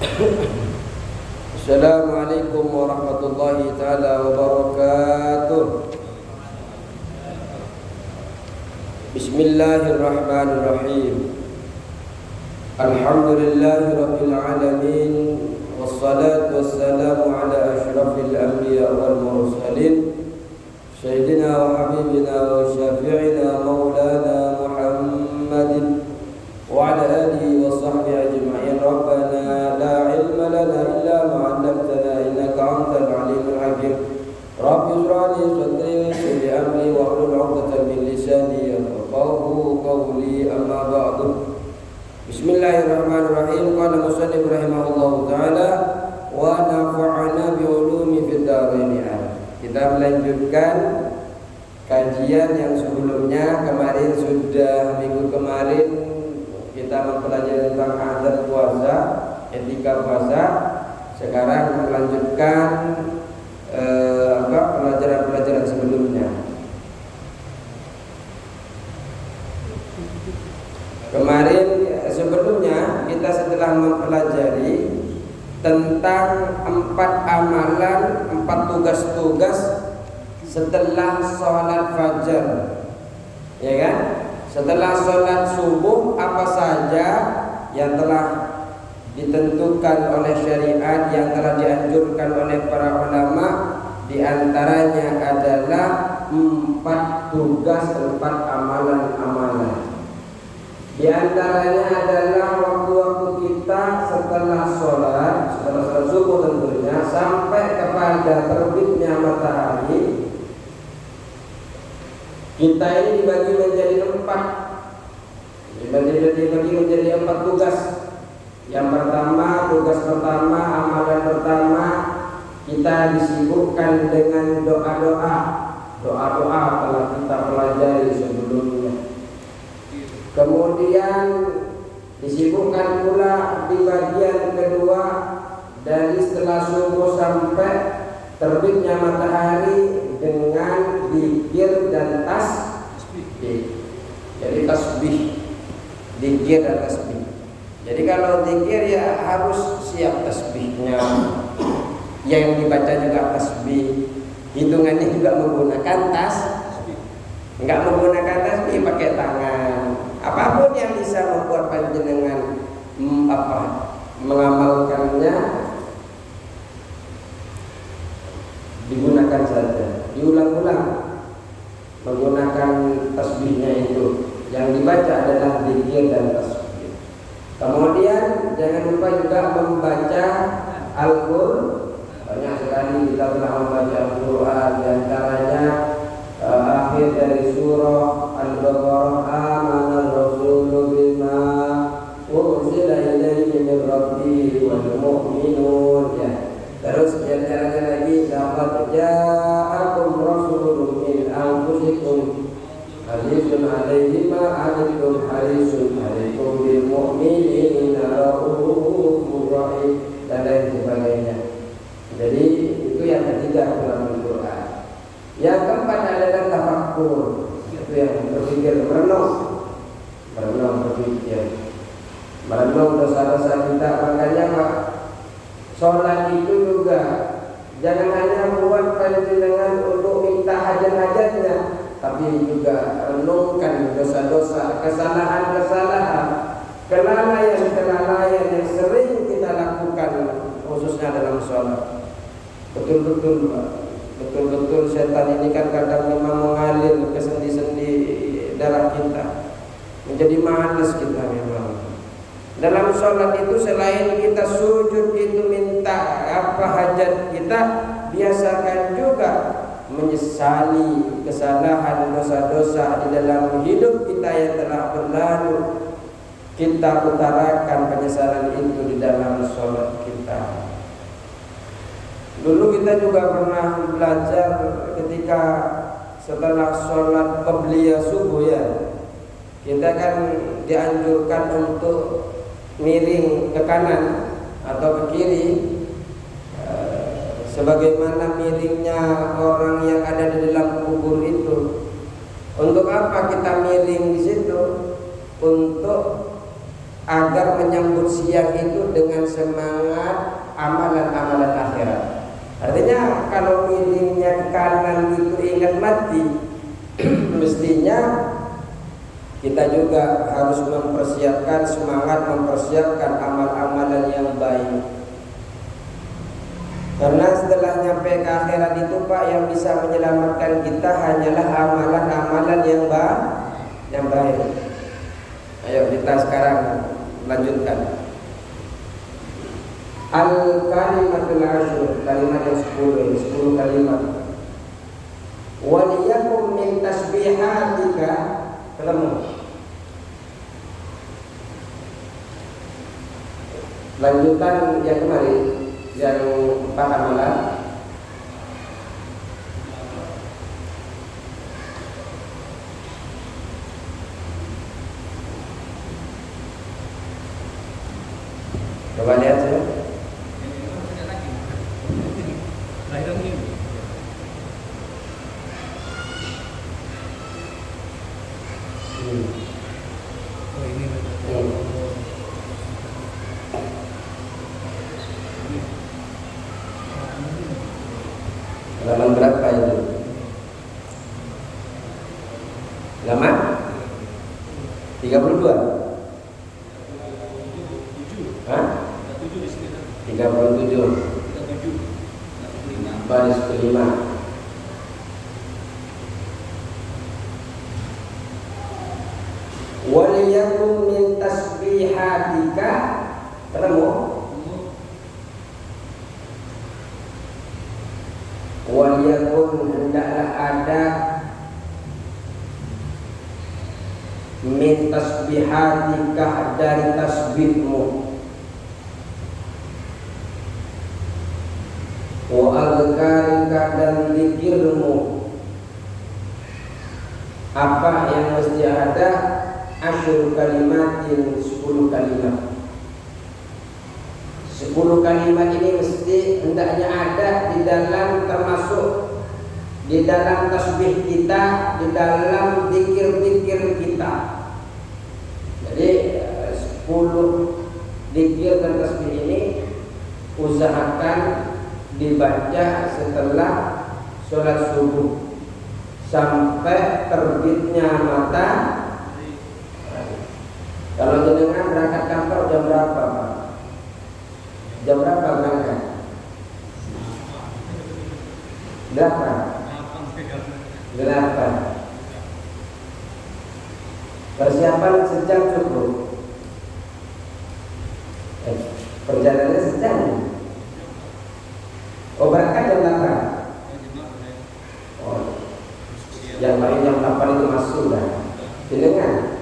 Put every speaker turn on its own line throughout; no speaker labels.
Assalamualaikum warahmatullahi taala wabarakatuh. Bismillahirrahmanirrahim. Alhamdulillahi rabbil alamin, wassalatu wassalamu ala asyrafil anbiya wal mursalin, sayyidina wa habibina wa syafi'ina maulana Muhammadin wa ala alihi wa sahbihi ajma'in. Rabbana la ilma lana illa ma 'allamtana innaka antal alimul hakim. Rabbi shrah li sadri wa yassir li amri wahlul 'uqdatam min lisani yafqahu qawli, amma ba'du. Bismillahirrahmanirrahim. Qala musannif rahimahullahu taala wa nafa'ana bi ulumi fid dharain. Kita melanjutkan kajian yang sebelumnya. Kemarin sudah minggu kemarin kita mempelajari tentang adab puasa, etika puasa. Sekarang melanjutkan pelajaran-pelajaran sebelumnya. Kemarin sebelumnya kita setelah mempelajari tentang 4 amalan, 4 tugas-tugas setelah sholat fajar, ya kan? Setelah sholat subuh apa saja yang telah ditentukan oleh syariat, yang telah dianjurkan oleh para ulama. Di antaranya adalah 4 tugas, 4 amalan-amalan. Di antaranya adalah waktu-waktu kita setelah sholat subuh tentunya sampai kepada terbitnya matahari. Kita ini dibagi menjadi 4, dibagi menjadi 4 tugas. Yang pertama, tugas pertama, amalan pertama, kita disibukkan dengan doa-doa telah kita pelajari sebelumnya. Kemudian disibukkan pula di bagian kedua, dari setelah subuh sampai terbitnya matahari, dengan zikir dan tasbih. Jadi tasbih, zikir dan tasbih. Jadi kalau zikir ya harus siap tasbihnya, yang dibaca juga tasbih, hitungannya juga menggunakan tasbih. Enggak menggunakan tasbih, pakai tangan. Apapun yang bisa membuat panjenengan mengamalkannya, digunakan saja, diulang-ulang menggunakan tasbihnya itu. Yang dibaca adalah zikir dan tasbih. Kemudian jangan lupa juga membaca Al-Qur'an. Banyak sekali kita telah membaca Al-Qur'an, di antaranya akhir dari surah Al-Baqarah, amana ar-rasulu bima unzila ilaihi min rabbih wal mu'minun, ya. Terus di antaranya lagi, laqad ja'akum rasulun min anfusikum azizun 'alaihi ma 'anittum harisun 'alaikum bil mu'minina raufur rahim, dan lain sebagainya. Jadi itu yang ketiga dalam Al-Qur'an. Yang keempat adalah tafakkur, itu yang berpikir, merenung berpikir, merenung dosa-dosa kita. Makanya Pak, sholat itu juga jangan hanya buat panjenengan untuk minta hajat-hajatnya, tapi juga renungkan dosa-dosa, kesalahan-kesalahan, kelalaian yang sering kita lakukan, khususnya dalam sholat. Betul-betul Pak, betul-betul setan ini kan kadang memang mengalir ke sendi-sendi darah kita, menjadi malas kita memang. Dalam sholat itu selain kita sujud itu minta hajat kita, biasakan juga menyesali kesalahan dosa-dosa di dalam hidup kita yang telah berlalu. Kita utarakan penyesalan itu di dalam sholat kita. Dulu kita juga pernah belajar ketika setelah sholat qabliyah subuh, ya, kita kan dianjurkan untuk miring ke kanan atau ke kiri, sebagaimana miringnya orang yang ada di dalam kubur itu. Untuk apa kita miring di situ? Untuk agar menyambut siang itu dengan semangat amalan-amalan akhirat. Artinya kalau miringnya ke kanan itu ingat mati, mestinya kita juga harus mempersiapkan semangat, mempersiapkan amal-amalan yang baik. Karena setelah nyampe ke akhirat itu Pak, yang bisa menyelamatkan kita hanyalah amalan-amalan yang baik. Ayo kita sekarang lanjutkan. Al-kalimatul ashur, kalimat yang 10 kalimat. Waliyakum min tasbihatika, ketemu. Lanjutan yang kemarin, yang 4 amalan. Coba lihat saja. Halaman berapa itu? Halaman 32. Hah? 37. Baris kelima. Waliyakum min tasbihatika, ketemu? Waliyakun, hendaklah ada min tasbihatika, dari tasbihmu, wa azkarika, dan zikirmu. Apa yang mesti ada? Asyur kalimatin, 10 kalimat. 10 kalimat ini mesti hendaknya ada di dalam, termasuk di dalam tasbih kita, di dalam zikir-zikir kita. Jadi 10 zikir dan tasbih ini usahakan dibaca setelah sholat subuh sampai terbitnya mata. Kalau jenengan berangkat kantor jam berapa Pak? Jam berapa berangkat? 8. Persiapan sejam cukup. Perjalanannya sejam. Oh, berangkat jam 8. Oh, yang lain jam 8 itu masuk dah. Jenengan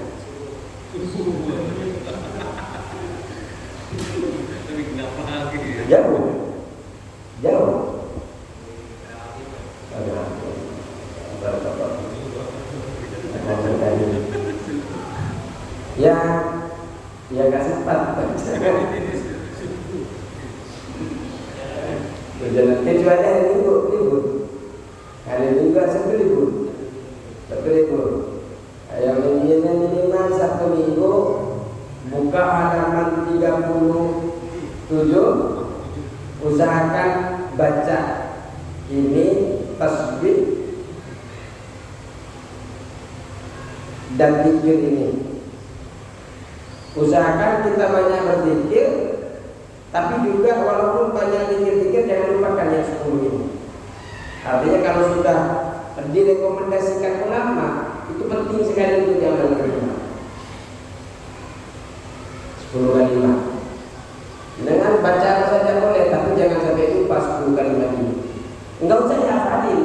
jauh. Ya nggak sempat. Berjalan kecuali hari Minggu libur. Hari Minggu sampai libur. Yang minimal Sabtu Minggu buka halaman 37, usahakan baca ini tasbih dan zikir ini. Usahakan kita banyak berzikir, tapi juga walaupun banyak zikir-zikir jangan lupakan yang 10 ini. Artinya kalau sudah direkomendasikan ulama, itu penting sekali untuk diamalkan. 10 kalimat. Dengan baca saja boleh, tapi jangan sampai lupa 10 kalimat ini. Enggak usah dihafalin.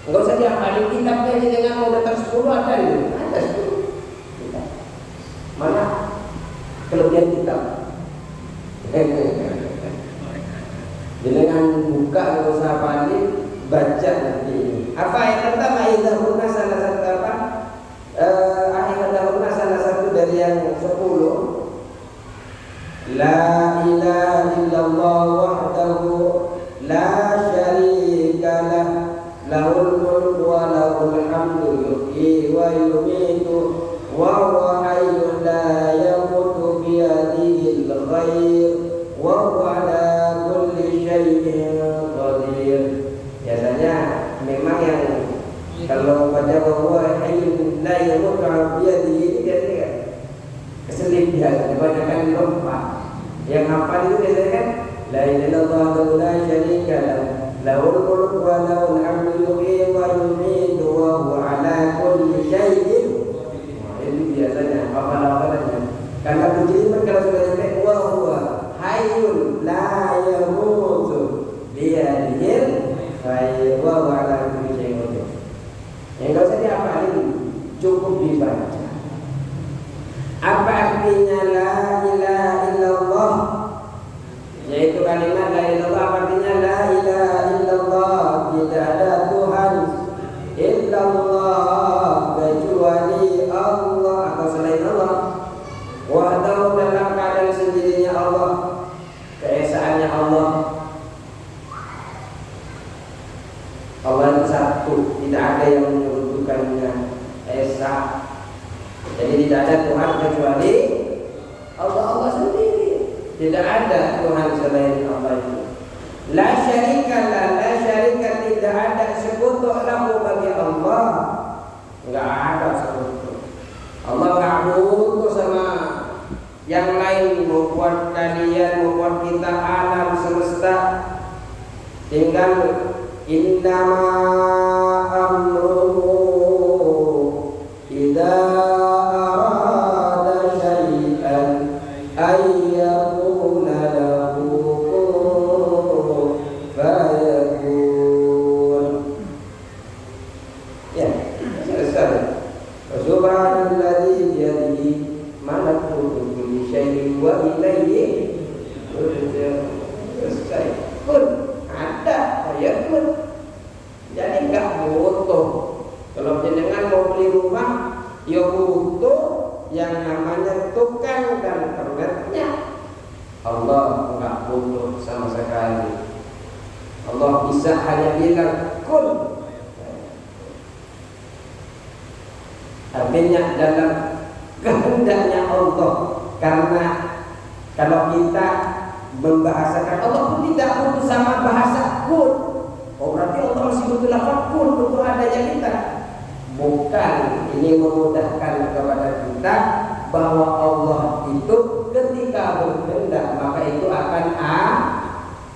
Enggak usah dihafalin, kitabnya aja jangan mau datang 10 ada itu. Ada 10. Mana kelebihan kitab? Dengan buka enggak usah hafalin, baca nanti. Apa yang pertama? Idahuna salah satu apa? Idahuna salah satu dari yang 10. La ilaha illallah wahdahu la syarika lah, lahul mulku wa lahul hamdu, yuhyi wa yumiitu wa huwa hayyun la yamutu bi yadihi al-khair wa huwa ala kulli syai'in qadir. Biasanya memang yang kalau baca wa huwa hayyun la yamutu bi yadihi ini biasanya keselip biasa, kebanyakan lupa. Yang hafal itu biasanya kan la ilaha illallah la syarika lahu lahul mulku wa lahul hamdu yuhyi wa yumiitu wa huwa ala kulli syai'in. Itu biasanya hafalannya. Karena begini kalau sudah sampai wa huwa hayyun la yamutu biyadihil khair wa huwa ala kulli syai'in qadir. Yang enggak usah dihafalin, cukup dibaca. Apa artinya la ilaha illallah? Yaitu kalimat la ilaha illallah, artinya la ilaha illallah, tidak ada Tuhan illallah kecuali Allah atau selain Allah. Wahdahu dalam keadaan sendirinya Allah, keesaannya Allah. Allah itu satu, tidak ada yang menyebutkannya esa. Jadi tidak ada Tuhan kecuali Allah sendiri. Tidak ada Tuhan selain Allah itu. La syarika la, la syarika, tidak ada sekutu lahu bagi Allah. Enggak ada sekutu. Allah enggak butuh sama yang lain membuat kalian, membuat kita alam semesta. Tinggal innama amruhu idza yang namanya tukang dan penggetnya. Allah enggak butuh sama sekali. Allah bisa hanya bilang kun. Artinya dalam kehendaknya Allah. Karena kalau kita membahasakan Allah pun tidak butuh sama bahasa kun. Oh berarti Allah masih butuh lafaz kun untuk adanya kita. Bukan, ini memudahkan kepada kita bahwa Allah itu ketika berkehendak maka itu akan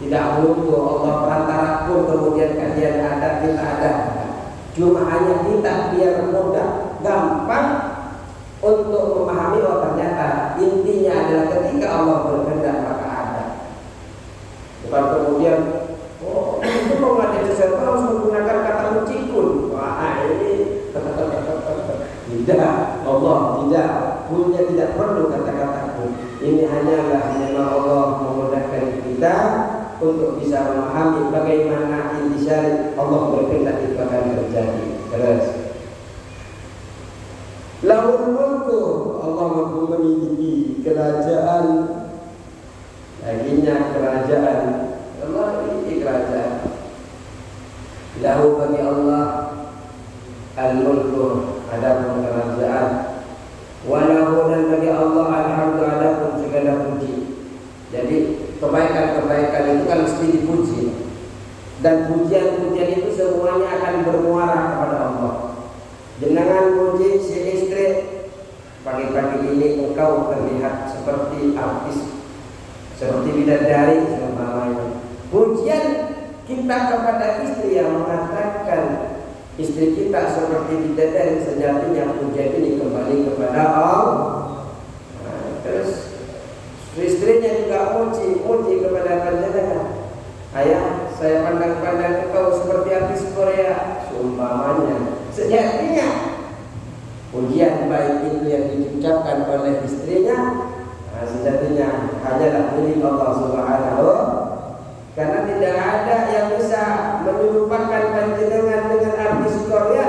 tidak butuh Allah perantara pun kemudian kalian ada kita ada. Cuma hanya kita biar mudah gampang untuk memahami bahwa ternyata intinya adalah ketika Allah berkehendak maka ada. Bukan kemudian itu mau ada sesuatu harus menggunakan kata muncikun. Wah ini tidak, Allah tidak punya, tidak perlu kata-kata pun. Ini hanyalah memang Allah memudahkan kita untuk bisa memahami bagaimana intisari Allah berkehendak itu akan terjadi. Terus lahul mulku, Allah memiliki kerajaan. Laginya kerajaan, Allah memiliki kerajaan. Lahu bagi Allah al-mulku, adapun kerajaan, walahu dan bagi Allah alhamdu, adapun segala puji. Jadi kebaikan-kebaikan itu kan mesti dipuji, dan pujian-pujian itu semuanya akan bermuara kepada Allah. Jenengan puji si istri, pagi-pagi ini engkau terlihat seperti artis, seperti bidadari seumpamanya. Pujian kita kepada istri yang mengatakan istri kita seperti bidadari, sejatinya pujian ini kembali kepada Allah. Terus istrinya juga muji kepada panjenengan. Ayah, saya pandang-pandang engkau seperti artis Korea, seumpamanya. Sejatinya pujian baik itu yang diucapkan oleh istrinya, sejatinya hanyalah milik Allah Subhanahu. Karena tidak ada yang bisa menyerupakan panjenengan dengan artis Korea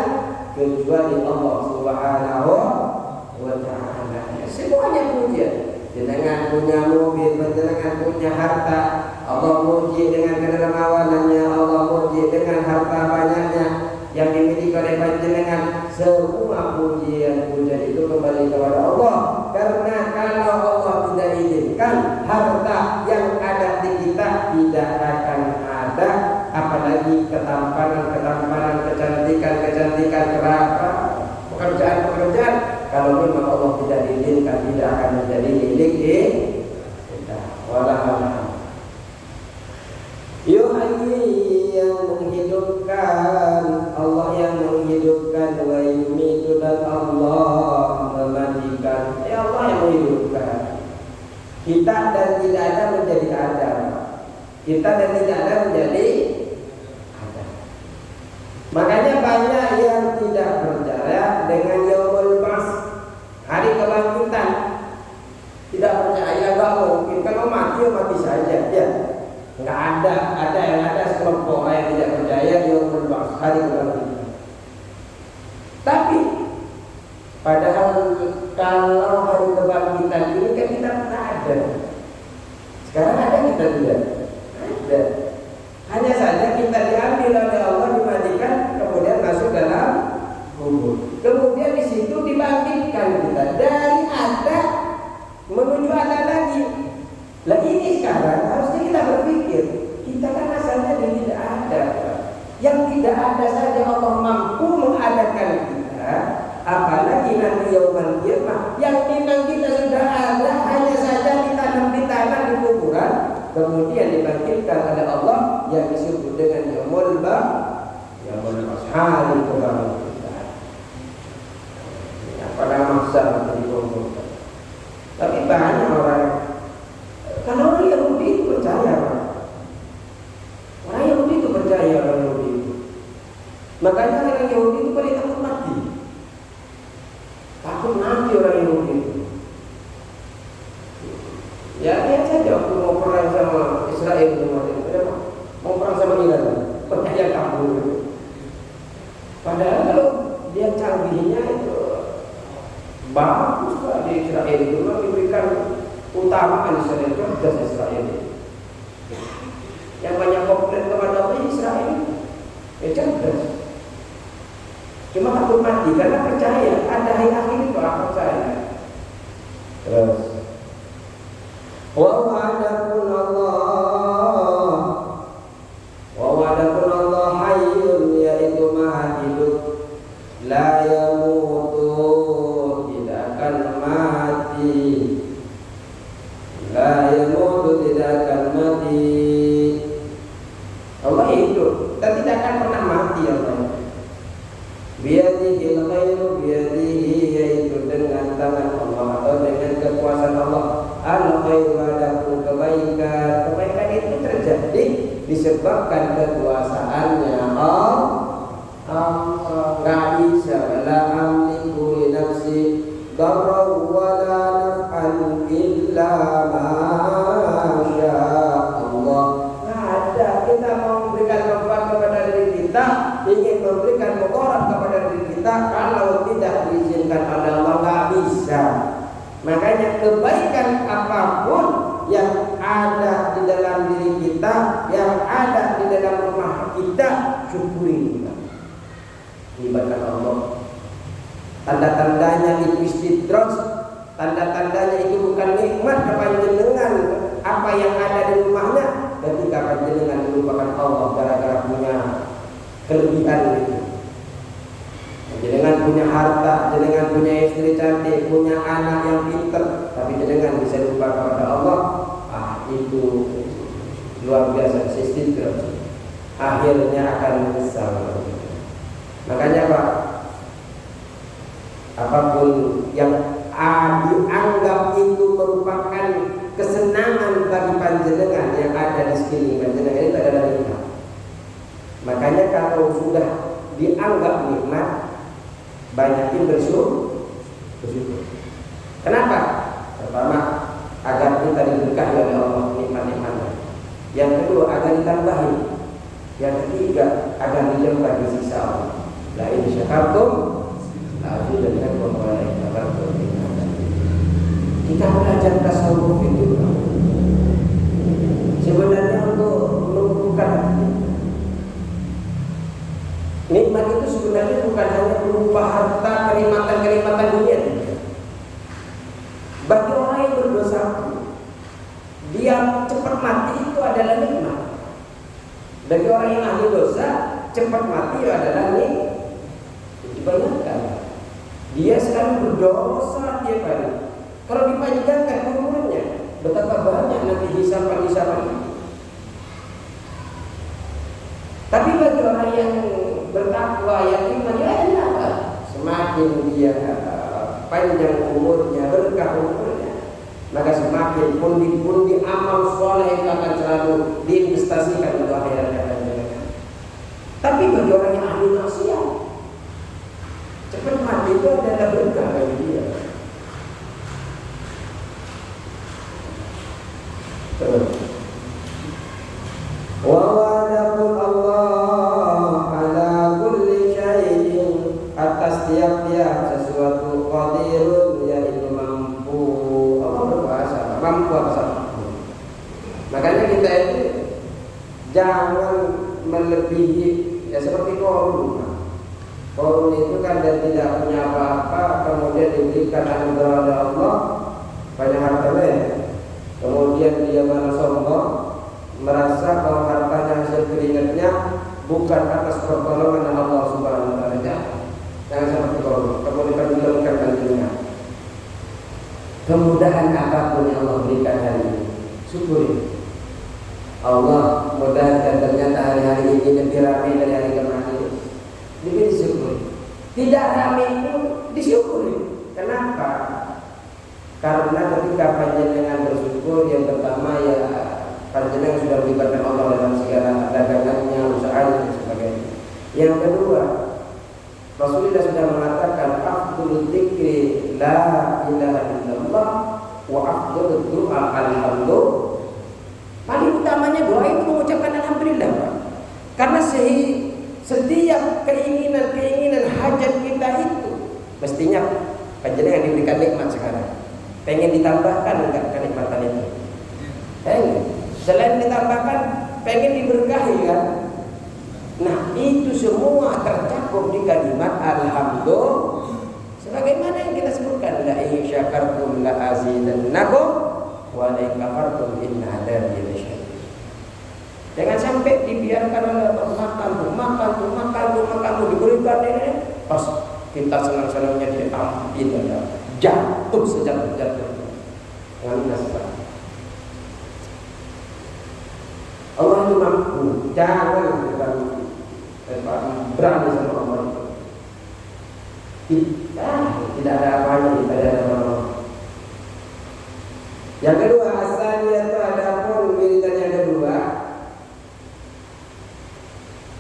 kecuali Allah Subhanahu wa ta'ala. Semuanya pujian. Jenengan punya mobil, panjenengan punya harta, Allah muji dengan kedermawanannya, Allah muji dengan harta banyaknya yang dimiliki oleh panjenengan. Semua pujian itu kembali akhlak yang ada di kita tidak akan ada, apalagi ketampanan, kecantikan, pekerjaan. Kalau memang Allah tidak diizinkan, tidak akan menjadi milik kita. Wallahu Yuhyi yang menghidupkan, Allah yang menghidupkan, wa yumitu dan Allah mematikan. Ya Allah yang menghidupkan. Kita dan tidak ada menjadi ada. Kita dan tidak ada menjadi ada. Makanya banyak yang tidak percaya dengan yaumul ba'ts, hari kebangkitan. Tidak percaya, enggak mungkin. Kalau mati ya mati saja, ya. Enggak ada yang ada sekelompok orang yang tidak percaya yaumul ba'ts, hari kebangkitan. Tapi padahal kalau hari kebangkitan ini kan kita pernah ada. Sekarang ada kita tidak? Ada. Hanya saja kita diambil oleh Allah, dimandikan, kemudian masuk dalam kubur. Kemudian di situ dibangkitkan kita dari ada menuju ada lagi. Lah ini sekarang harusnya kita berpikir, kita kan asalnya dari tidak ada. Yang tidak ada saja Allah mampu mengadakan kita, apalagi nanti yaumul qiyamah yang memang kita sudah ada, hanya saja ditanam di tanah di kuburan, kemudian dibangkitkan oleh Allah yang disebut dengan yaumul ba'ts, hari kebangkitan. Pada masa nanti dikumpulkan. Tapi banyak orang, kalau orang Yahudi itu percaya, orang Yahudi itu percaya, orang Yahudi itu. Makanya orang Yahudi itu paling takut mati. Takut mati orang Yahudi itu. Ya lihat saja waktu mau perang sama Israel kemarin, mau perang sama Iran, percaya kabur. Padahal kalau dia canggihnya itu bagus lah di Israel itu, memberikan utamaan Israel, cerdas Israel. Yang banyak komplain kepada Allah Israel, cerdas. Cuma takut mati karena percaya ada hari akhir itu, percaya. Terus wa wa'adakum Allah hayyun, yaitu maha hidup, la yamutu, tidak akan mati, la yamutu, tidak akan mati. Allah hidup dan tidak akan pernah mati. Allah biyadihil khairu, biyadihi, yaitu dengan tangan Allah atau dengan kekuasaan Allah. Al-khairu, adapun kebaikan itu terjadi disebabkan kekuasaannya Allah. Nggak bisa la amliku li nafsi darra wa la naf'an illa ma sya Allah. Ada kita mau memberikan manfaat kepada diri kita, ingin memberikan mudarat kepada diri kita, kalau tidak diizinkan oleh Allah nggak bisa. Makanya kebaikan apapun yang ada di dalam diri kita, yang ada di dalam rumah kita, syukuri kita. Ibadah Allah. Tanda-tandanya itu istidraj, tanda-tandanya itu bukan nikmat kepanjenengan apa yang ada di rumahnya, ketika panjenengan melupakan Allah gara-gara punya kelebihan itu. Jenengan punya harta, jenengan punya istri cantik, punya anak yang pintar, tapi jenengan bisa lupa kepada Allah. Itu luar biasa, istidraj. Akhirnya akan menyesal. Makanya Pak, apapun yang dianggap itu merupakan kesenangan bagi panjenengan yang ada di sekeliling panjenengan, itu adalah nikmat. Makanya kalau sudah dianggap nikmat, banyakin bersyukur. Kenapa? Pertama, agar kita diberkahi oleh Allah nikmat-nikmatnya. Yang kedua, agar ditambahi. Yang ketiga, agar dijauhkan dari siksa Allah. La in syakartum la azidannakum wa la in kafartum. Kita belajar tasawuf itu sebenarnya untuk melumpuhkan hati. Nikmat itu sebenarnya bukan hanya berupa harta, kenikmatan dunia. Bagi orang yang berdosa, dia cepat mati itu adalah nikmat. Bagi orang yang ahli dosa, cepat mati adalah nikmat. Dibayangkan, dia selalu berdosa tiap hari. Kalau dipanjangkan umurnya, betapa banyak nanti hisapan-hisapan itu. Tapi bagi orang yang bertakwa, yang iman, ya apa? Semakin dia panjang umurnya, berkah umurnya, maka semakin pundi-pundi amal soleh itu akan selalu diinvestasikan untuk akhiratnya panjang. Tapi bagi orang yang ahli maksiat, cepat mati itu adalah berkah bagi dia. Wa wa'adakum Allah ala kulli syai'in, atas tiap-tiap sesuatu, qadirun, yaitu mampu. Allah berkuasa, mampu atas apapun. Makanya kita itu jangan melebihi, ya seperti Qarun. Qarun itu kan dia tidak punya apa-apa, kemudian diberikan anugerah oleh Allah banyak hartanya. Kemudian dia malah sombong, merasa kalau hartanya hasil keringatnya bukan atas pertolongan Allah Subhanahu wa taala. Jangan seperti Qarun. Kemudian menurunkan kanjengnya. Kemudahan apapun yang Allah berikan hari ini, syukuri. Allah mudahkan, ternyata hari-hari ini lebih ramai dari hari kemarin. Lebih disyukuri. Tidak ramai pun disyukuri. Kenapa? Karena ketika panjenengan bersyukur, yang pertama ya panjenengan sudah melibatkan Allah dalam segala dagangannya, usahanya dan sebagainya. Yang kedua, Rasulullah sudah mengatakan afdhul dzikri la ilaha illallah wa afdhul du'a alhamdulillah. Paling utamanya doa itu mengucapkan alhamdulillah, Pak. Karena setiap keinginan hajat kita itu mestinya panjenengan diberikan nikmat sekarang. Pengen ditambahkan enggak kenikmatan itu? Pengen. Selain ditambahkan, pengen diberkahi kan? Nah, itu semua tercakup di kalimat alhamdulillah. Sebagaimana yang kita sebutkan, la in syakartum la azidannakum wa la in kafartum inna adzabi lasyadid. Jangan sampai dibiarkan oleh makan diberikan ini, pas kita senang-senangnya ditampil ya. Jatuh sejatuh-jatuh. Allah itu mampu. Jangan berani sama Allah itu. Tidak ada apanya kita ada Allah. Yang kedua, asalnya itu ada pun wiridan yang kedua.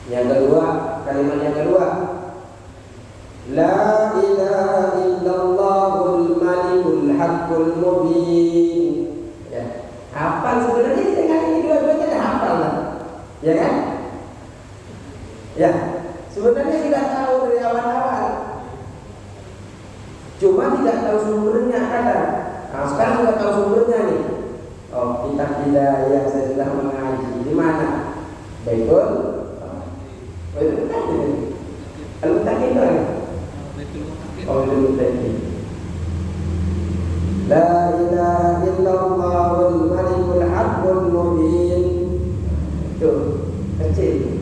Yang kedua, kalimat yang kedua, la ilaha illallahul malikul haqqul mubin. Ya, hafal sebenarnya dengan ini dua-duanya dah hafal lah. Ya kan? Ya, sebenarnya tidak tahu dari awal-awal. Cuma tidak tahu sumbernya kadang. Nah, sekarang sudah tahu sumbernya nih. Oh, kitab Hidayah saya sudah mengaji. Di mana? Baitul. Baitul Mutakin. Al-Mutakin itu apa? Baitul Mutakin. La ilaha illallahul malikul haqqul mubin. Tuh, kecil.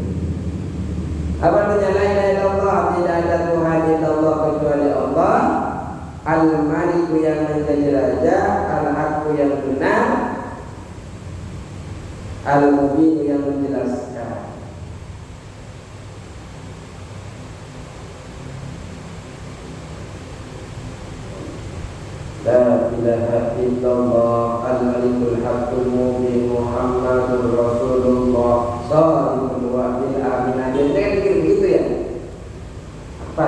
Apa artinya la ilaha illallah? Tidak ada Tuhan illallah kecuali Allah. Al-Malik yang menjadi raja, Al-Haq yang benar, Al-Mubin yang menjelaskan. La ilaha illallah Al-Malikul Haqqul Mubin Muhammadur Rasulullah Sallallahu Alaihi Wasallam. Jangan pikir begitu ya. Apa?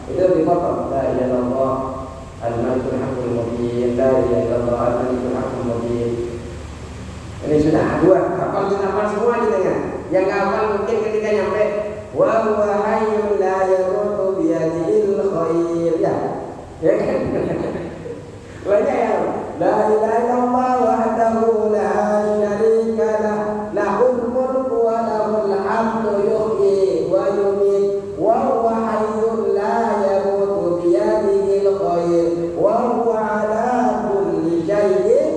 Itu dipotong. La ilaha illallah Al-Malikul Haqqul Mubin, la ilaha illallah Al-Malikul Haqqul Mubin. Ini sudah dua, hafal semua gitu kan. Yang hafal mungkin ketika nyampe wa huwa hayyun la yamutu bi yadihil khair ya. Ya kan? Banyak ya. La ilaha illallah wahdahu la syarika lah, lahul mulku wa lahul hamdu yuhyi wa yumiit wa huwa hayyun la yamutu bi yadihil khair wa huwa ala kulli syai'in.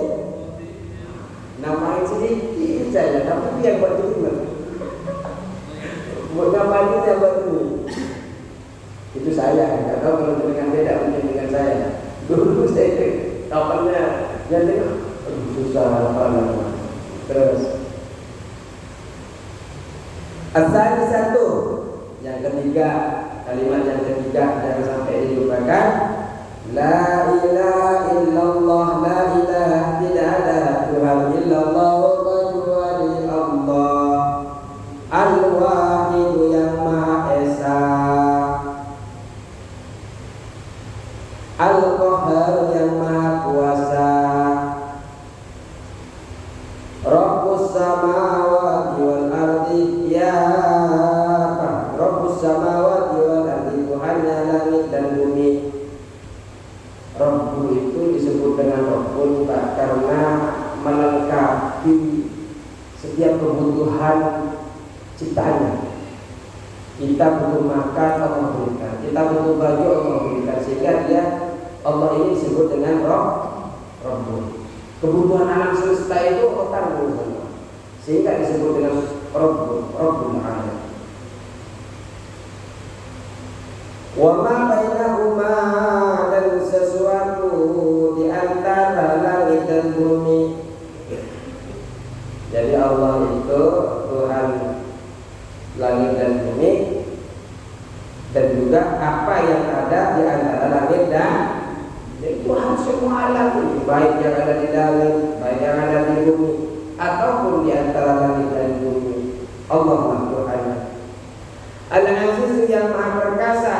Nama sedikit saja, tapi dia buat terima. Buat ngapain dia buat ini? Itu saya, nggak tahu kalau dengan beda mungkin dengan saya. Dulu saya kapannya jadi susah apa namanya. Terus asal satu, yang ketiga, kalimat yang ketiga jangan sampai dilupakan. La ilaha illallah, la ilaha, tidak ada Tuhan illallah kecuali Allah, Al-Wahid yang Maha Esa, Al-Qahhar yang Maha Kuasa, Rabbus samawati wal ardi, ya Rabbus samawati wal ardi, Tuhannya langit dan bumi. Rabbu itu disebut dengan Rabbun karena melengkapi setiap kebutuhan ciptaannya. Kita butuh makan, Allah berikan. Kita butuh baju, Allah berikan. Sehingga Allah ini disebut dengan Rabbu. Kebutuhan alam semesta itu Allah tanggung semua. Sehingga disebut dengan Rabbul Alamin. Wa ma bainahuma, dan sesuatu di antara langit dan bumi. Jadi Allah itu Tuhan langit dan bumi, dan juga apa yang ada di antara langit dan Tuhan semua alam ini, baik yang ada di langit, baik yang ada di bumi, ataupun di antara langit dan bumi. Allah lah Tuhan. Al-Aziz yang Maha Perkasa.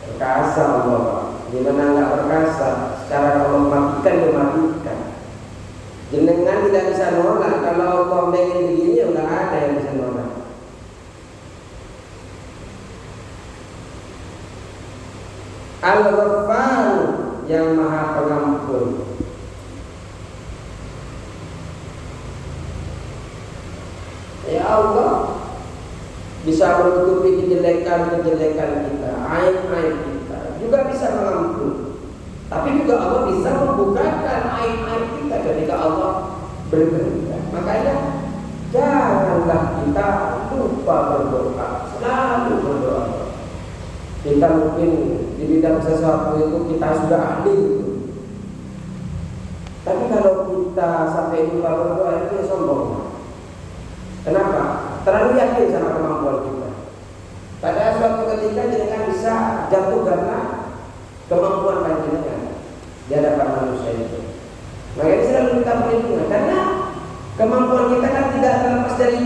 Perkasa Allah. Dimana enggak perkasa, sekarang Allah mematikan. Jenengan tidak bisa nolak. Kalau Allah ingin begini, enggak ada yang bisa nolak. Al-Ghaffar yang Maha Pengampun. Ya Allah bisa menutupi kejelekan-kejelekan kita, aib-aib kita, juga bisa mengampun. Tapi juga Allah bisa membukakan aib-aib kita ketika Allah berkehendak. Makanya janganlah kita lupa berdoa, selalu berdoa. Kita mungkin di bidang sesuatu itu kita sudah ahli, tapi kalau kita sampai lupa berdoa itu sombong. Kenapa? Terlalu yakin sama kemampuan kita. Pada suatu ketika jenengan bisa jatuh karena kemampuan panjenengan di hadapan manusia itu. Makanya selalu kita perlindungan, karena kemampuan kita kan tidak terlepas dari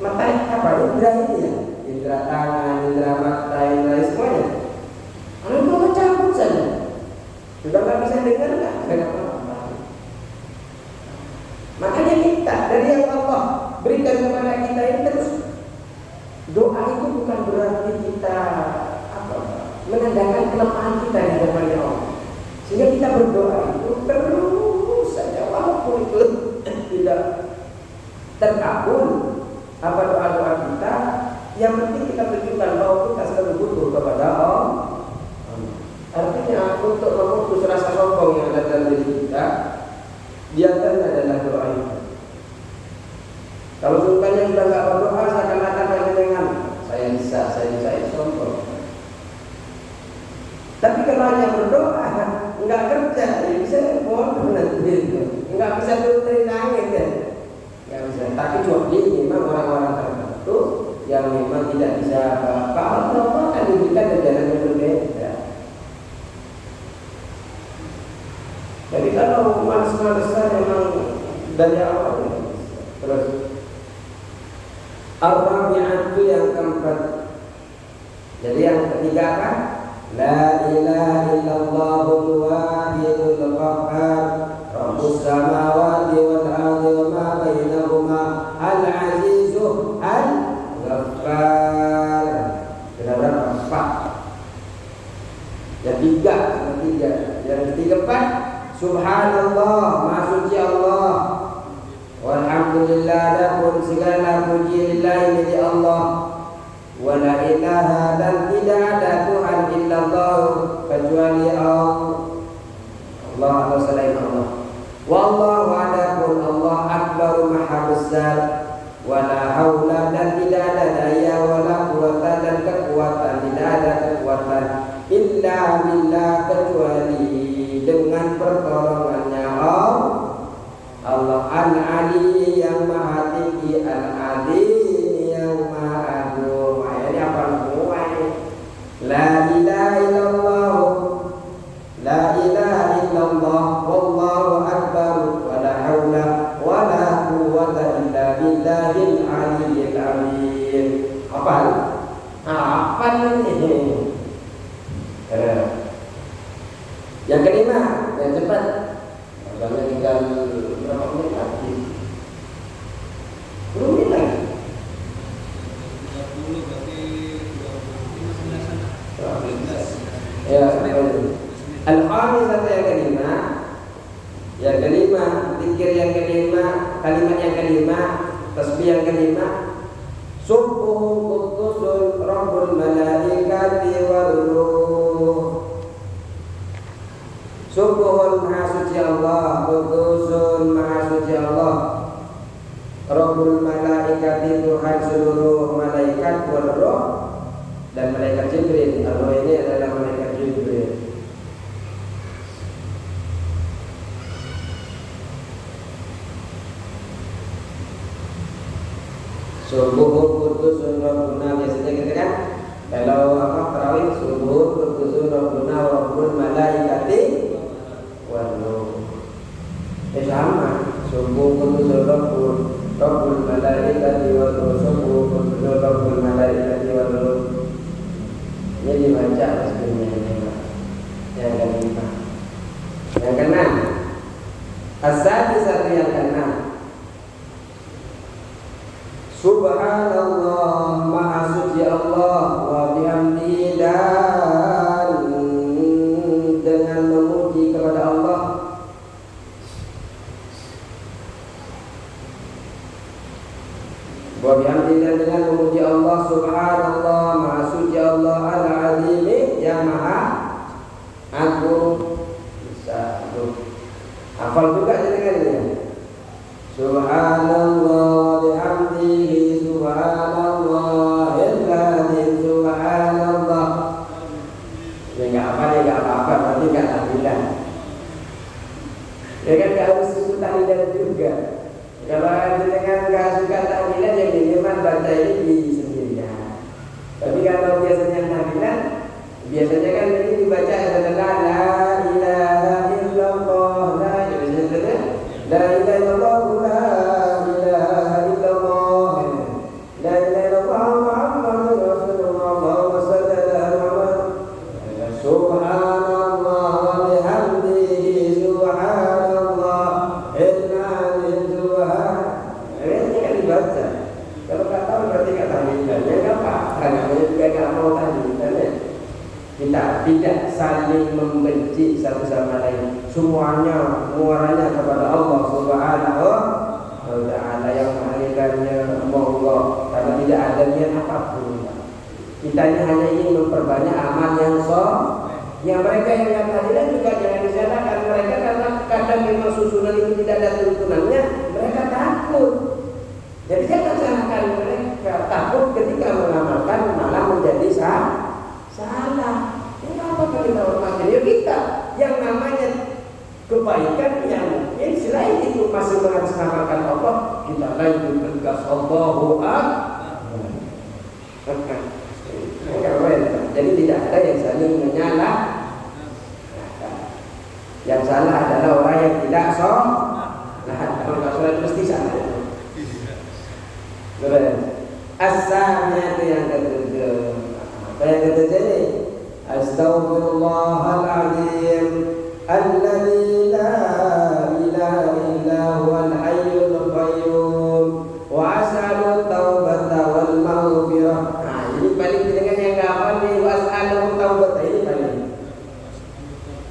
mata apa? Indra ini ya, indra tangan, indra mata, indra semuanya. Kalau itu cabut saja, sudah nggak bisa dengar nggak apa-apa. Makanya kita dari yang Allah berikan kepada kita ini terus. Doa itu bukan berarti kita menandakan kelemahan kita di hadapan Allah. Sehingga kita berdoa itu terus saja, walaupun itu tidak terkabul apa doa-doa kita, yang penting kita tunjukkan bahwa kita selalu butuh kepada Allah. Artinya untuk memutus rasa sombong yang ada dalam diri kita, di antaranya adalah doa itu. Kalau sukanya kita nggak berdoa, seakan-akan dengan saya bisa itu sombong. Tapi kalau hanya berdoa, nggak kerja, ya bisa bodoh nanti, nggak bisa turun dari langit kan? Nggak bisa. Tapi kecuali memang orang-orang tertentu yang memang tidak bisa apa-apa, Allah akan diberikan jalan yang berbeda. Jadi kalau malas-malasan memang dari awal terus. Ar-Rabi'atu yang keempat. Jadi yang ketiga apa? La ilaha illallahul wahidul qahhar, Rabbus samawati wal ardi wa ma bainahuma, al-azizu al-ghaffar. Sudah berapa? 4. Yang tiga. Yang ketiga 4. Subhanallah, Maha Suci Allah. Walhamdulillah, adapun segala puji lillahi milik Allah. Wala ilaha, dan tidak ada Tuhan illallah kecuali Allah atau selain Allah. Wallahu adapun Allah akbar maha besar, wala haula dan tidak ada daya, wala quwata dan kekuatan, tidak ada kekuatan, illa billah kecuali dengan pertolongannya Allah al-ali yang maha tinggi, al-azim yang maha agung. Ini apa semua ini? La ilaha illallah, la ilaha illallah, wallahu akbar, wala haula wala quwwata illa billahil aliyyil azim. Apa? Apa ini? Yang kelima, yang cepat. Karena tinggal berapa menit lagi? 10 menit lagi.
30 berarti 15.
Ya, al-khamisah yang kelima. Yang kelima, zikir yang kelima, kalimat yang kelima, tasbih yang kelima. Subbuhun qudusun rabbul malaikati war ruh. Subuhun maha suci Allah, qudusun maha suci Allah, Rabbul malaikati Tuhan seluruh malaikat, wal roh dan malaikat Jibril. Roh ini adalah malaikat Jibril. Subuhun qudusun Rabbuna, biasanya kita kan kalau tarawih, subuhun qudusun Rabbuna Rabbul malaikati waduh, sama subuh kudusul Rabbul malaikati waduh, subuh kudusul Rabbul malaikati waduh. Ini dibaca sebenarnya. Yang kelima, yang keenam, as-sadisatu yang keenam. Subhanallah, maha suci Allah, wa bihamdihi, dan dengan memuji kepada Allah. Wa bihamdihi, dan dengan memuji Allah. Subhanallah, maha suci Allah, al-azim yang maha agung. Bisa hafal juga dengan ini. Subhanallah wa bihamdihi, subhanallahil azim, subhanallah. Ya enggak apa-apa, berarti enggak tahlilan. Ya kan enggak harus suka tahlilan juga. Kalau dengan enggak suka tahlilan, yang minimal baca ini sendirian. Tapi kalau biasanya tahlilan, biasanya kan ini dibaca adalah la ilaha illallah, la ilaha illallah, la ilaha illallah, la ilaha illallah, Muhammadur Rasulullah, Allahumma shalli ala Muhammad. Subhanallah wa bihamdihi, subhanallah al-azim, subhan. Ini kan dibaca. Kalau enggak tahu berarti enggak tahlilan. Ya enggak apa-apa, karena juga enggak mau tahlilan. Kita tidak saling membenci satu sama lain. Semuanya muaranya kepada Allah Subhanahu wa ta'ala, yang menghadirannya Allah, karena tidak ada niat apapun. Kita ini hanya ingin memperbanyak amal yang sholeh. Yang mereka yang enggak tahlilan juga jangan disalahkan mereka, karena kadang memang susunan itu tidak ada tuntunannya, mereka takut. Jadi jangan salahkan mereka, takut ketika mengamalkan malah menjadi salah. Ini apa kita hormati? Ya kita yang namanya kebaikan yang mungkin selain itu masih mengatasnamakan Allah, kita lanjut tegas Allahu Akbar. Jadi tidak ada yang saling menyalah. Yang salah adalah orang yang tidak sholat. Kalau nggak sholat mesti salah. As-samiyatu yang ketujuh. Apa yang ketujuh ini? Astaghfirullahaladzim, alladzi la ilaha illa huwal hayyul qayyum, wa as'alu taubata wal maghfirah. Nah, ini paling dengan yang gampang nih, wa as'alu taubata ini paling.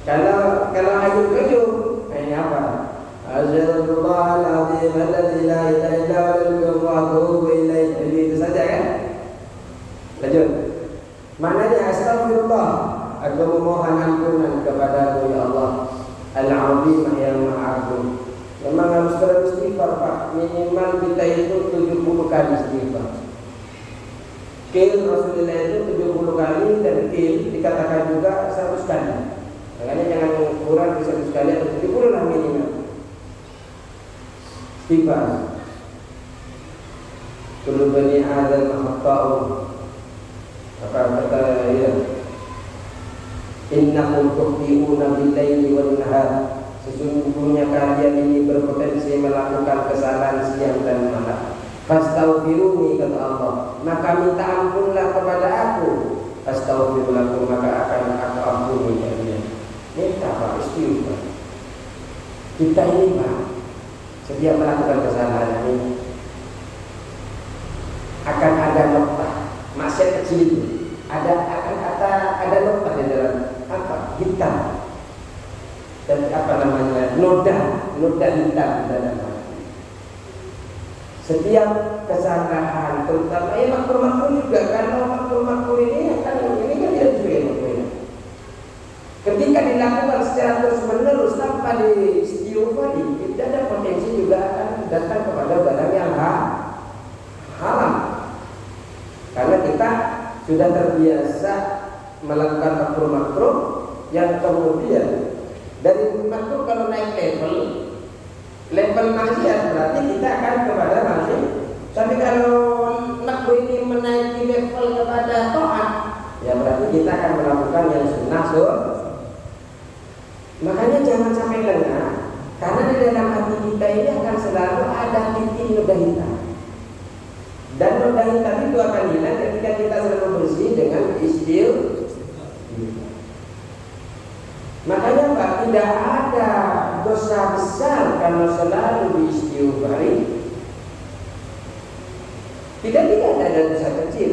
Kalau hayyul qayyum, ini apa? Astaghfirullahaladzim, alladzi la ilaha illa huwal qayyum, wa atubu ilaih. Jadi itu saja kan? Lanjut. Maknanya astagfirullah, aku memohon ampunan kepadamu ya Allah, al-azim yang maha agung. Memang harus terus istighfar Pak. Minimal kita itu 70 kali istighfar. Qil Rasulullah itu 70 kali, dan qil dikatakan juga 100 kali. Makanya jangan kurang di 100 kali atau 70 lah minimal istighfar. Kullu bani Adam khata'un. Apa kata ya? Innakum tukhti'una bil-laili wan-nahar. Sesungguhnya kalian ini berpotensi melakukan kesalahan siang dan malam. Fastaghfiruni, kata Allah, maka minta ampunlah kepada aku. Astaghfirullakum, maka akan aku ampuni kalian. Minta Pak, istighfar. Kita ini Pak, setiap melakukan kesalahan ini akan ada noktah maksiat kecil itu. Ada noktah di dalam apa? Hitam. Dan apa namanya? Noda hitam di dalam hati. Setiap kesalahan, terutama makruh juga, karena makruh ini kan tidak sesuai makruh. Ketika dilakukan secara terus-menerus tanpa diistighfari, tidak ada potensi juga akan datang kepada barang yang haram. Karena kita sudah terbiasa melakukan makruh yang kemudian dari makruh kalau naik level maksiat, berarti kita akan kepada maksiat. Tapi kalau makruh ini menaiki level kepada taat, ya berarti kita akan melakukan yang sunnah. Makanya jangan sampai lengah, karena di dalam hati kita ini akan selalu ada titik noda hitam. Dan noda hitam itu akan hilang ketika kita selalu bersih dengan istighfar. Makanya Pak, tidak ada dosa besar kalau selalu diistighfari. Tidak ada dosa kecil.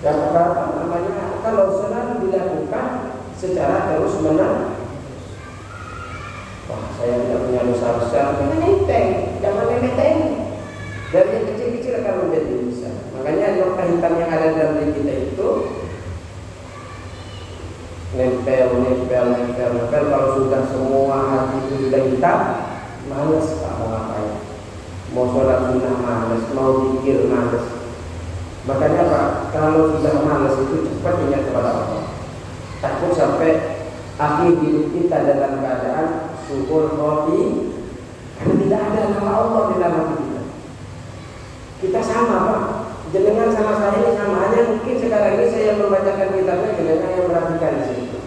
Dan apa namanya, kalau selalu dilakukan secara terus menerus. Wah, saya tidak punya dosa besar, jangan enteng. Dari yang kecil-kecil akan menjadi besar. Makanya noktah hitam yang ada dalam diri kita itu nempel. Kalau sudah semua hati itu sudah hitam, males Pak mau ngapain. Mau sholat sunnah males, mau zikir males. Makanya Pak, kalau sudah males itu cepat ingat kepada Allah. Takut sampai akhir hidup kita dalam keadaan syukur khoti, karena tidak ada nama Allah di dalam hati kita. Kita sama Pak, jenengan sama saya ini sama, hanya mungkin sekarang ini saya membacakan kitabnya, jenengan yang perhatikan di situ.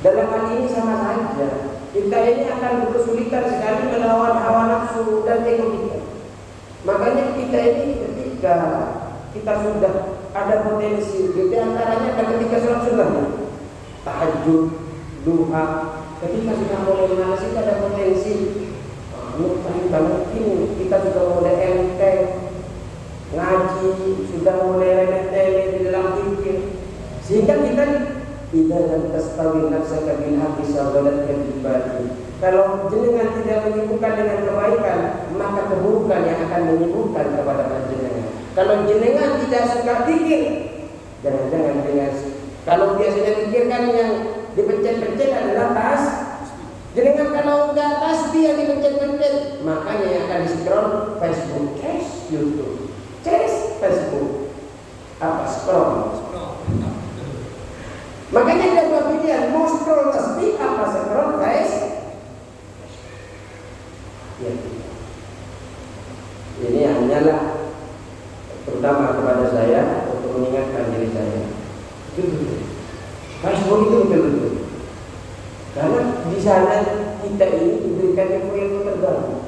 Dalam hal ini sama saja, kita ini akan kesulitan sekali melawan hawa nafsu dan ego kita. Makanya kita ini ketika kita sudah ada potensi, di antaranya ketika sholat sunnah, tahajud, duha, ketika sudah mulai malas itu ada potensi. Mungkin kita sudah mulai enteng, ngaji, sudah mulai remeh-temeh di dalam pikir, sehingga kita tidak tastawi nafsaka bil haqqi sabalat kadibati. Kalau jenengan tidak menyibukkan dengan kebaikan, maka keburukan yang akan menyibukkan kepada jenengan. Kalau jenengan tidak suka pikir, jangan-jangan dengan kalau biasanya pikirkan yang dipencet-pencet adalah tas. Jenengan kalau enggak tasbih yang dipencet-pencet, makanya yang akan di-scroll Facebook, YouTube, Facebook, apa scroll. Makanya ada dua pilihan, mau scroll tasbih apa scroll Facebook. Ya. Ini hanyalah terutama kepada saya untuk mengingatkan diri saya. Facebook itu betul-betul. Karena di sana kita ini diberikan ilmu terbaru.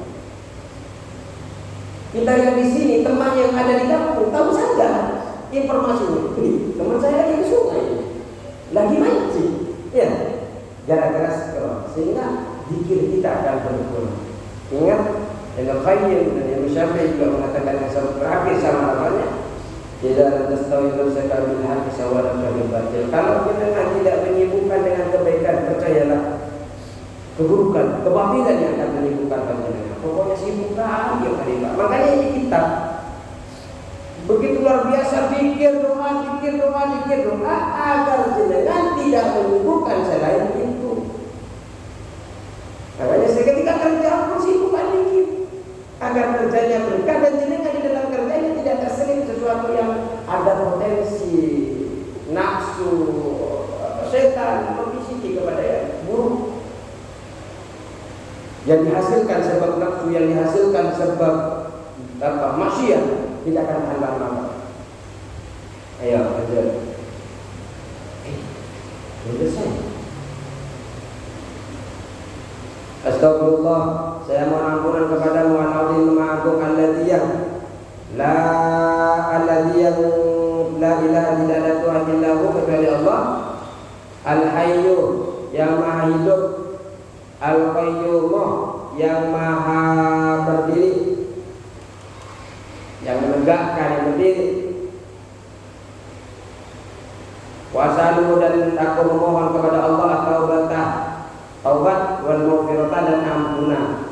Kita yang di sini, teman yang ada di kampung tahu saja informasinya. Teman saya lagi ke sungai, lagi mancing, ya, gara-gara scroll, sehingga zikir kita akan berkurang. Ingat, Ibnu Qayyim dan Imam Syafi'i juga mengatakan yang terakhir sama namanya, tidak tastawi nafsaka bil haqqi sawalan bil batil. Kalau kita tidak menyibukkan dengan kebaikan, percayalah keburukan, kebatilan yang akan menyibukkan panjenengan. Pokoknya sibukkan dia kali Pak. Makanya ini kita begitu luar biasa pikir doa agar jenengan tidak menyibukkan selain itu. Makanya ketika agar kerjanya berkah dan jenengan di dalam kerjanya tidak terselip sesuatu yang ada potensi nafsu setan membisiki kepada yang buruk. Yang dihasilkan sebab nafsu, yang dihasilkan sebab maksiat tidak akan tahan lama. Ayo kerja. Selesai. Astagfirullah, saya mohon ampunan kepadamu al-azim ma'akum alladzi la ilaha illallah kecuali Allah, al-hayyu yang maha hidup, al-qayyum yang maha berdiri, yang menegakkan, yang berdiri. Wasalu dan aku memohon kepada Allah taubat wal maghfirah dan ampunan.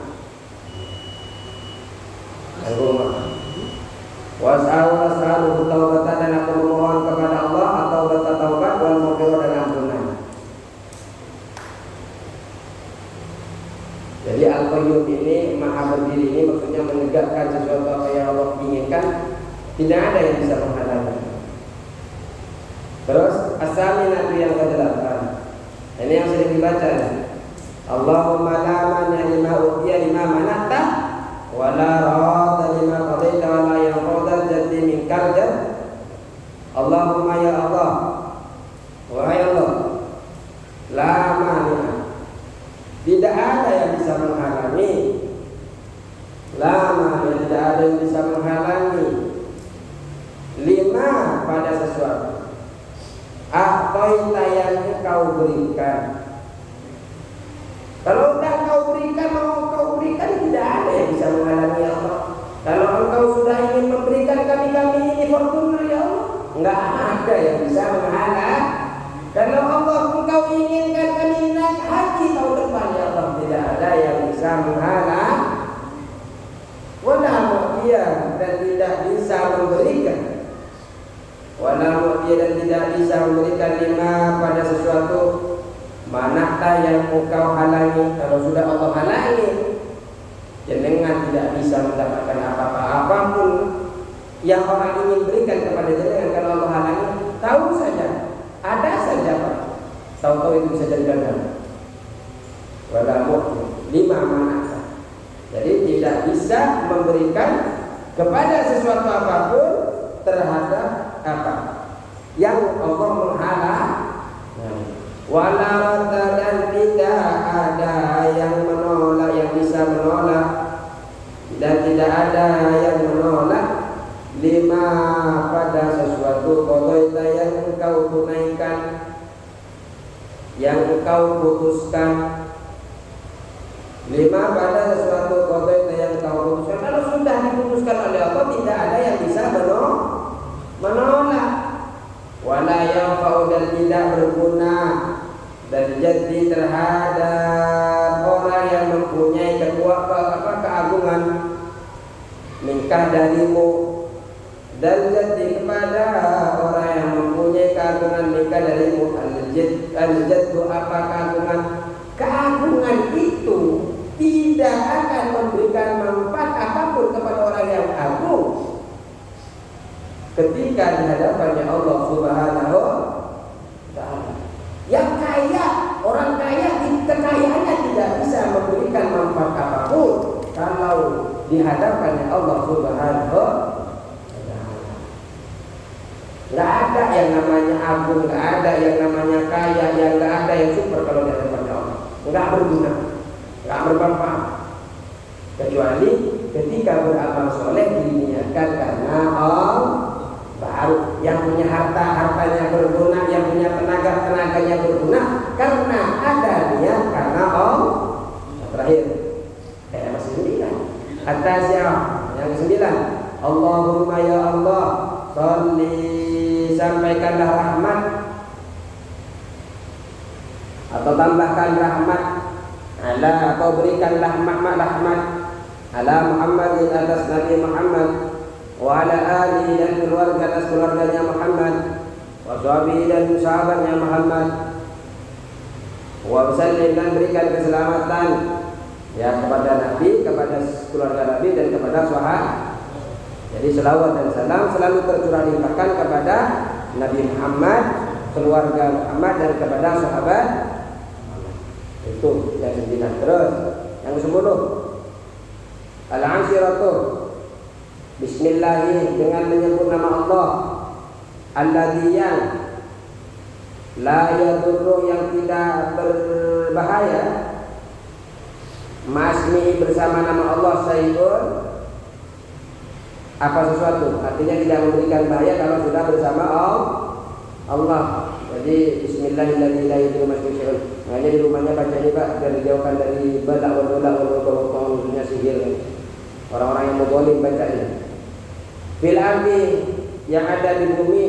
Wasalu taubat dan aku memohon kepada Allah taubat wal maghfirah dan ampunan. Jadi Al-Qayyum ini maha berdiri ini maksudnya menegakkan sesuatu apa yang Allah inginkan, tidak ada yang bisa menghalangi. Terus as-saminatu yang ke-8. Ini yang sering dibaca. Allahumma la mani lima utiya lima manata wa la radda lima qadaita wa la yanqadal jaddi minkal jadd. Allahumma ya Allah, wahai Allah, la mani, tidak ada yang bisa menghalangi, la mani, tidak ada yang bisa menghalangi lima pada sesuatu a'taita yang engkau berikan. Kalau sudah engkau berikan, mau engkau berikan, tidak ada yang bisa menghalangi Allah. Kalau engkau sudah ingin memberikan kami ini fortuner ya Allah, enggak ada yang bisa menghalang. Kalau Allah engkau inginkan kami naik haji tahun depan ya Allah, tidak ada yang bisa menghalang. Wala mu'tiyah dan tidak bisa memberikan. Walau dia dan tidak bisa memberikan lima pada sesuatu manakah yang engkau halangi. Kalau sudah Allah halangi, jenengan tidak bisa mendapatkan apa-apa. Apapun yang orang ingin berikan kepada jenengan, kalau Allah halangi, tahu saja, ada saja Pak, tahu-tahu itu bisa jadi gagal. Walau lima manakah, jadi tidak bisa memberikan kepada sesuatu apapun terhadap apa yang Allah menghalang. Wala radda dan tidak ada yang menolak, yang bisa menolak, dan tidak ada yang menolak lima pada sesuatu qadaita yang engkau tunaikan, yang engkau putuskan. Lima pada sesuatu qadaita yang engkau putuskan. Kalau sudah diputuskan oleh Allah, tidak ada yang bisa menolak. Wala yanfa'u dan tidak berguna dan jadi terhadap orang yang mempunyai keagungan mingkah darimu, dan jadi kepada orang yang mempunyai keagungan mingkah darimu. Al-jaddu apa keagungan? Keagungan itu tidak akan memberikan manfaat apapun kepada orang yang agung ketika di hadapannya Allah Subhanahu wa ta'ala. Yang kaya, orang kaya, kekayaannya tidak bisa memberikan manfaat apapun kalau di hadapannya Allah Subhanahu wa ta'ala. Nggak ada yang namanya agung, nggak ada yang namanya kaya, yang nggak ada yang super kalau di hadapannya Allah. Nggak berguna, nggak bermanfaat, kecuali ketika beramal soleh diniatkan karena Allah. Baru yang punya hartanya berguna, yang punya tenaganya berguna karena ada niat, karena Allah. Terakhir, masih 9. At-tasi'ah yang ke-9. Allahumma ya Allah, sholli, sampaikanlah rahmat atau tambahkan rahmat ala, atau berikanlah rahmat ala Muhammadin, atas Nabi Muhammad, wa ala alihi dan keluarga atas keluarganya Muhammad, wa sahbihi dan sahabatnya Muhammad, wa sallim dan berikan keselamatan Ya, kepada Nabi, kepada keluarga Nabi dan kepada sahabat. Jadi selawat dan salam selalu tercurah limpahkan kepada Nabi Muhammad, keluarga Muhammad dan kepada sahabat. Itu yang 9. Terus yang 10. Al-Ashiratu Bismillahi, dengan menyebut nama Allah. Alladzi yang la yadurru, yang tidak berbahaya, masmi, bersama nama Allah, sayyidun, apa sesuatu, artinya tidak memberikan bahaya kalau sudah bersama Allah. Jadi bismillahirrahmanirrahim la yadurru masmi syai'un. Makanya di rumahnya baca ini Pak, biar dijauhkan dari balak wal dunia sihir. Orang-orang yang zalim baca ini. Fil ardi, yang ada di bumi,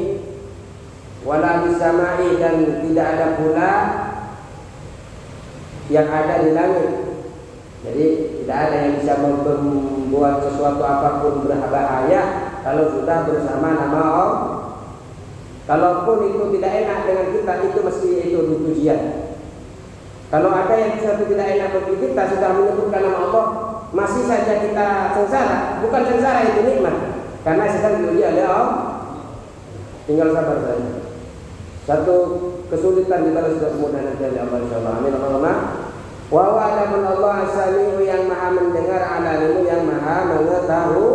wala bis samai, dan tidak ada pula yang ada di langit. Jadi tidak ada yang bisa membuat sesuatu apapun berbahaya kalau sudah bersama nama Allah. Kalaupun itu tidak enak dengan kita, itu mesti itu ujian. Kalau ada yang sesuatu tidak enak bagi kita, sudah menyebutkan nama Allah, masih saja kita sengsara. Bukan sengsara, itu nikmat, karena sedang diuji oleh Allah. Tinggal sabar saja. Satu kesulitan kita sudah kemudian nanti oleh Allah, insyaallah. Amin Allahumma. Wa huwa adapun Allah as-sami'u, yang maha mendengar, al-alimu, yang maha mengetahui.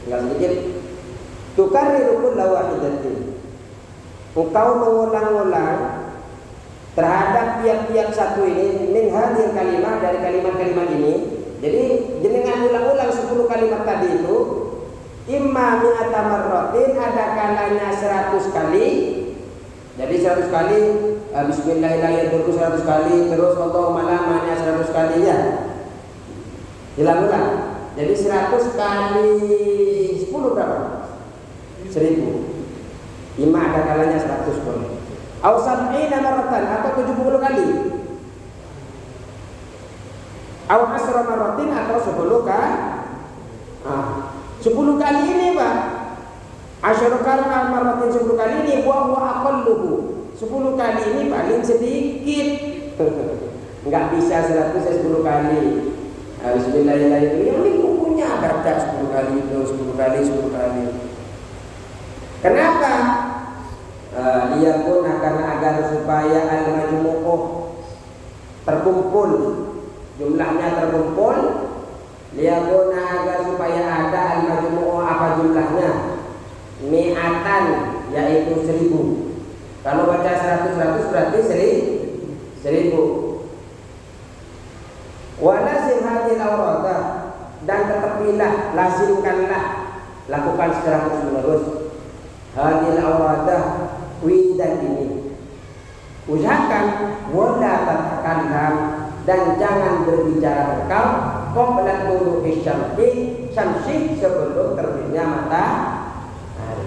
Tinggal sedikit. Tukarriru kulla wahidatin, engkau mengulang-ulang terhadap tiap-tiap satu ini, min hadhil kalimah, dari kalimat-kalimat ini. Jadi dengan ulang-ulang 10 kalimat tadi itu, imma mi'ata marratin, ada kalanya 100 kali. Jadi 100 kali bismillahirrahmanirrahim 100 kali, terus Allahumma la ma'ana 100 kali, ya. Ulang-ulang. Jadi 100 kali 10 berapa? 1000. Imma ada kalanya 100 kali. Au sab'ina marratan, atau 70 kali. Au asra marratin, atau 10 kali. 10 kali ini Pak, asyara marratin 10 kali ini, wa aqalluhu, 10 kali ini paling sedikit. Enggak bisa 10 kali. Bismillahirrahmanirrahim, yang ini bukunya baca 10 kali itu, 10 kali. Kenapa? Liyakuna, karena agar supaya al-majmu'uh terkumpul, jumlahnya terkumpul. Liyakuna, agar supaya ada al-majmu'uh, apa jumlahnya? Mi'atan, yaitu 1000. Kalau baca 100 berarti 1000. Wa lazim hadhil awradah, dan tetapilah, lazimkanlah, lakukan secara terus-menerus hadhil awradah, widan ini. Usahakan wala tatakallam, dan jangan berbicara engkau qabla tulu'i syamsi, sebelum terbitnya matahari.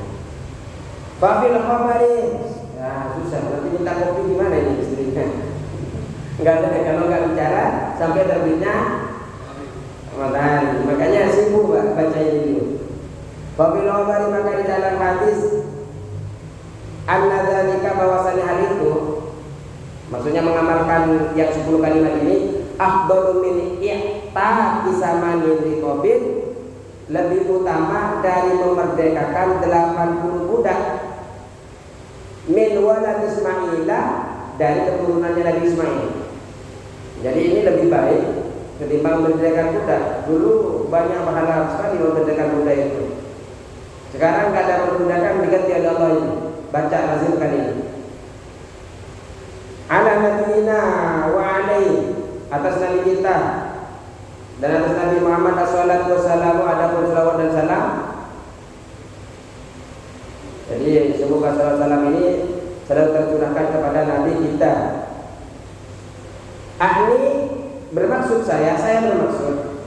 Fa fil khabari, ya susah, nanti minta kopi gimana ini istrinya? Enggak ada, kalau enggak bicara sampai terbitnya matahari. Makanya sibuk baca ini dulu. Fa fil khabari, maka di dalam hadis annadzalika, bahwasanya hal itu, maksudnya mengamalkan yang 10 kalimat ini, afdalu min i'taqi samanin riqabin, lebih utama dari memerdekakan 80 budak, min walad Ismaila, dari keturunannya Nabi Ismail. Jadi ini lebih baik ketimbang memerdekakan budak. Dulu banyak berharap sekali memerdekakan budak itu. Sekarang enggak ada perbudakan, diganti oleh Allah ini. Baca lazimkan ini. Ala nabiyina wa alaihi, atas nabi kita dan atas Nabi Muhammad assalatu wassalamu, adapun salawat dan salam. Jadi semoga salawat salam ini selalu tercurahkan kepada nabi kita. Ahli, bermaksud saya bermaksud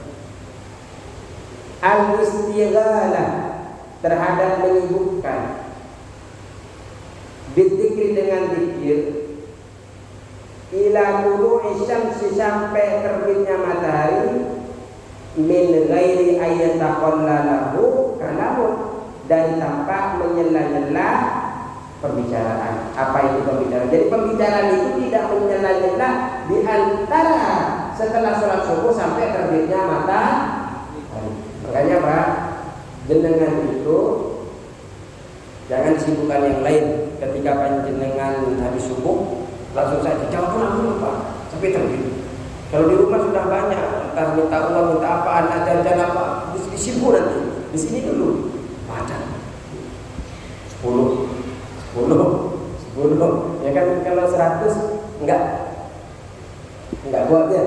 al-istighalah, terhadap menyibukkan, bidzikri, dengan zikir, ila tulu'i syamsi, sampai terbitnya matahari, min ghairi ayyataqallalahu kalamun, dari tanpa menyela-nyela pembicaraan. Apa itu pembicaraan? Jadi pembicaraan itu tidak menyela-nyela di antara setelah sholat subuh sampai terbitnya matahari. Makanya Pak, jenengan itu jangan sibukkan yang lain. Ketika panjenengan habis subuh langsung saja jangan pulang dulu Pak sampai terbit. Kalau di rumah sudah banyak, entah minta uang, minta apaan, ajar apa, disibuk nanti. Di sini dulu baca 10, ya kan. Kalau 100 enggak buat ya.